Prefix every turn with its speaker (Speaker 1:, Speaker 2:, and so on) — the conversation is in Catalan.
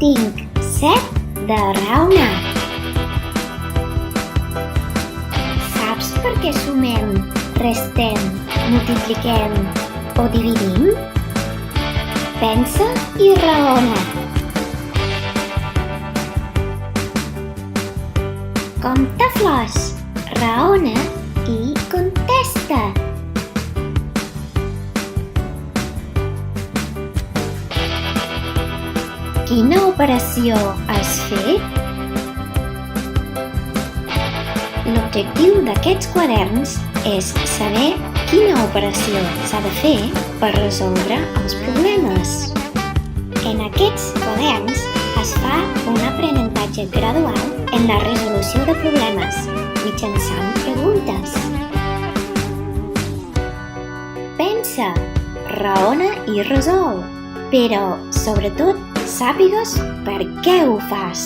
Speaker 1: Tinc set de raonar. Saps per què sumem, restem, multipliquem o dividim? Pensa i raona. Compta flors, raona i contesta. Quina operació has fet? L'objectiu d'aquests quaderns és saber quina operació s'ha de fer per resoldre els problemes. En aquests quaderns es fa un aprenentatge gradual en la resolució de problemes mitjançant preguntes. Pensa, raona i resol, però sobretot sàpigues per què ho fas.